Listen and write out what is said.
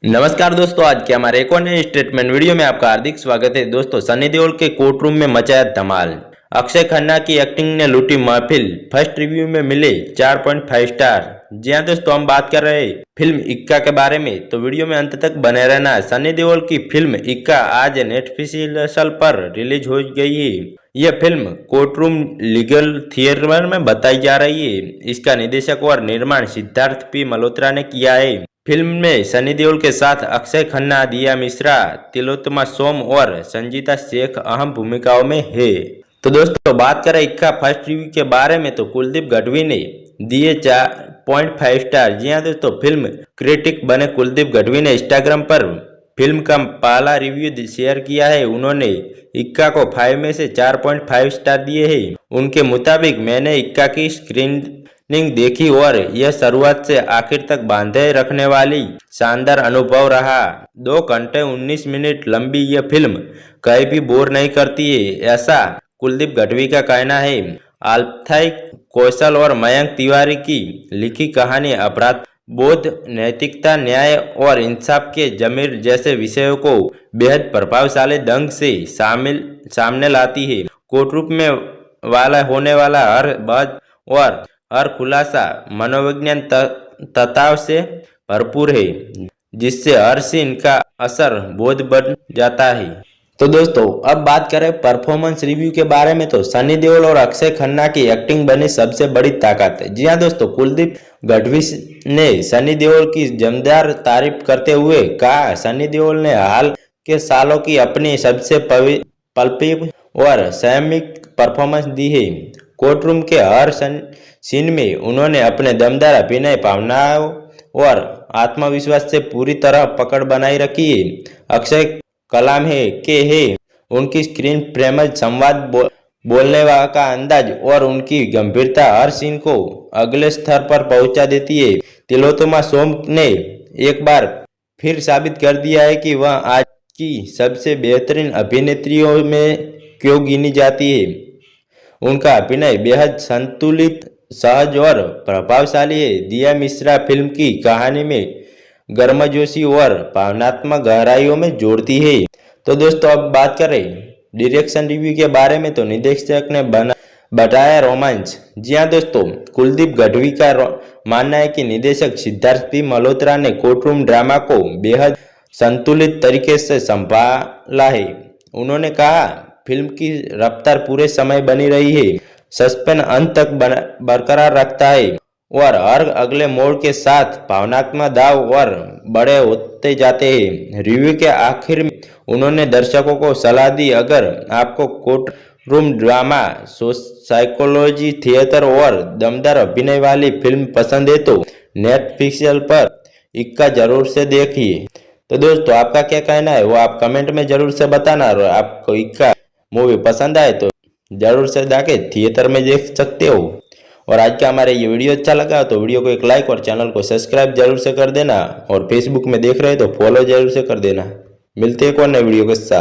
नमस्कार दोस्तों, आज के हमारे एक और नए स्टेटमेंट वीडियो में आपका हार्दिक स्वागत है। दोस्तों, सनी देओल के कोर्ट रूम में मचाया धमाल। अक्षय खन्ना की एक्टिंग ने लूटी महफिल। फर्स्ट रिव्यू में मिले 4.5 स्टार। जी हाँ दोस्तों, हम बात कर रहे हैं फिल्म इक्का के बारे में, तो वीडियो में अंत तक बने रहना। सनी देओल की फिल्म इक्का आज नेटफ्लिक्स पर रिलीज हो गई है। यह film court room legal theatre में बताई जा रही है। इसका निर्देशक और निर्माण सिद्धार्थ पी मल्होत्रा ने किया है। फिल्म में सनी देओल के साथ अक्षय खन्ना, दिया मिश्रा, तिलोत्तमा सोम और संजीता शेख अहम भूमिकाओं में है। तो दोस्तों, बात करें इक्का फर्स्ट रिव्यू के बारे में, तो कुलदीप गढ़वी ने दिए 4.5 स्टार। जी हाँ दोस्तों, फिल्म क्रिटिक बने कुलदीप गढ़वी ने इंस्टाग्राम पर फिल्म का पहला रिव्यू शेयर किया है। उन्होंने इक्का को 5 में से 4.5 स्टार दिए हैं। उनके मुताबिक, मैंने इक्का की स्क्रीनिंग देखी और यह शुरुआत से आखिर तक बांधे रखने वाली शानदार अनुभव रहा। 2 घंटे 19 मिनट लंबी यह फिल्म कहीं भी बोर नहीं करती है, ऐसा कुलदीप गढ़वी का कहना है। अल्थाई कौशल और मयंक तिवारी की लिखी कहानी अपराध बोध, नैतिकता, न्याय और इंसाफ के जमीर जैसे विषयों को बेहद प्रभावशाली ढंग से सामने लाती है। कोर्टरूम में होने वाला हर बात और हर खुलासा मनोविज्ञान तत्व से भरपूर है, जिससे हर सीन का असर बोध बन जाता है। तो दोस्तों, अब बात करें परफॉर्मेंस रिव्यू के बारे में, तो सनी देओल और अक्षय खन्ना की एक्टिंग बनी सबसे बड़ी ताकत है। जी हाँ दोस्तों, कुलदीप गढ़वी ने सनी देओल की जमदार तारीफ करते हुए कहा, सनी देओल ने हाल के सालों की अपनी सबसे पल्पी और संयमित परफॉर्मेंस दी है। कोर्ट रूम के हर सीन में उन्होंने अपने दमदार अभिनय, भावनाओं और आत्मविश्वास से पूरी तरह पकड़ बनाई रखी है। अक्षय कलाम है उनकी स्क्रीन प्रेमज संवाद, बोलने का अंदाज और उनकी गंभीरता हर सीन को अगले स्तर पर पहुंचा देती है। तिलोत्तमा सोम ने एक बार फिर साबित कर दिया है कि वह आज की सबसे बेहतरीन अभिनेत्रियों में क्यों गिनी जाती है। उनका अभिनय बेहद संतुलित, सहज और प्रभावशाली है। दिया मिश्रा फिल्म की कहानी में गर्मजोशी और भावनात्मक गहराइयों में जोड़ती है। तो दोस्तों, अब बात करें डायरेक्शन रिव्यू के बारे में, तो निर्देशक ने बताया रोमांच। जी हाँ दोस्तों, कुलदीप गढ़वी का मानना है कि निर्देशक सिद्धार्थ पी मल्होत्रा ने कोर्टरूम ड्रामा को बेहद संतुलित तरीके से संभाला है। उन्होंने कहा, फिल्म की रफ्तार पूरे समय बनी रही है, सस्पेंस अंत तक बरकरार रखता है और हर अगले मोड़ के साथ भावनात्मक दाव और बड़े होते जाते हैं। रिव्यू के आखिर में उन्होंने दर्शकों को सलाह दी, अगर आपको court room drama, psychology, theatre और दमदार अभिनय वाली फिल्म पसंद है तो नेटफ्लिक्स पर इक्का जरूर से देखिए। तो दोस्तों, आपका क्या कहना है वो आप कमेंट में जरूर से बताना, और आपको इक्का मूवी पसंद आए तो जरूर से जाके थिएटर में देख सकते हो। और आज का हमारा ये वीडियो अच्छा लगा तो वीडियो को एक लाइक और चैनल को सब्सक्राइब जरूर से कर देना, और फेसबुक में देख रहे हो तो फॉलो जरूर से कर देना। मिलते हैं एक और नए वीडियो के साथ।